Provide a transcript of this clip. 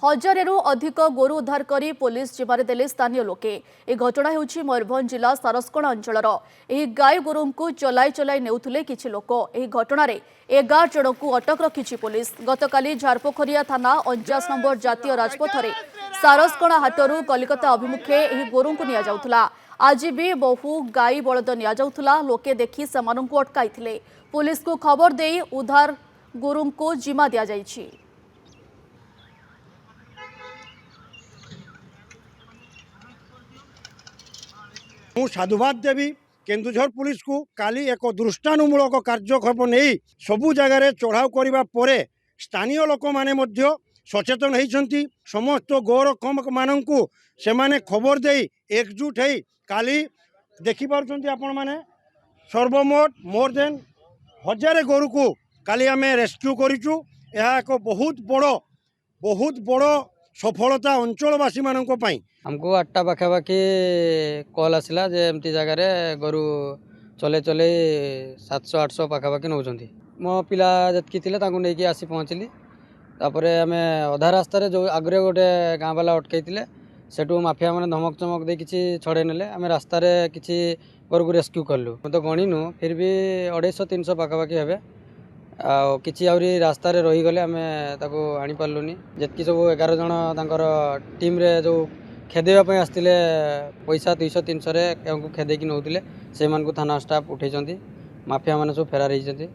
हजारू अधिक गोरु उद्धार करी पुलिस जिम्मारे देले स्थानीय लोके। ए घटना हेउछि मयूरभंज जिला सारस्कणा अंचलर। एही गाय गोरु को चलाई चलाई नेउथुले किछि लोक। एही घटना रे 11 जनकु अटक रखिछि पुलिस। गतकाली झारपोखरिया थाना 49 नंबर जातीय राजपथ रे सारस्कणा हाटरू कलिकता अभिमुखे एही गोरु को निया जाउथुला। आज भी बहु गाई बलद निया जाउथुला। लोके देखि समानंकु अटकाइथिले। पुलिस को खबर देई उद्धार गोरु को जिम्मा दिया जाइछि। मु साधुवाद देवी केन्दुझर पुलिस को काली एक दृष्टानुमूलक कार्यक्षेप नहीं सबु जगार चढ़ाऊ करने पर स्थानीय लोक मैंने सचेतन होती समस्त गौरक्षक मानू से खबर दे एकजुट हो काली देखिपुं आपण मैंने सर्वमोट मोर देन 1000 गोरु को काली आम रेस्क्यू करूँ। यह एक बहुत बड़ सफलता अंचलवासी मानक हमको 8टा पाखापाखि कल आसला जे एमती जगार गोरु चले चले 700-800 पाखापाखि नौ मो पिला जितकी नहीं आसी पहुँचली। तापर आम अधा रास्त जो आगे गोटे गाँ वाला अटकई सेठू माफिया मैंने धमक चमक दे किसी छड़े नेले आम रास्त किसी गोरु को रेस्क्यू कलु। तो गणिनु फिर भी 250-300 पाखापाखि हे किसी आहरी रास्त रहीगले आम आनी पार्लुनी। जितकी सब 11 जन तांकर टीम रे जो खेदेवाई आसते पैसा 200-300 खेदेकी नौले से थाना स्टाफ उठे माफिया मैंने सब फेरार होती।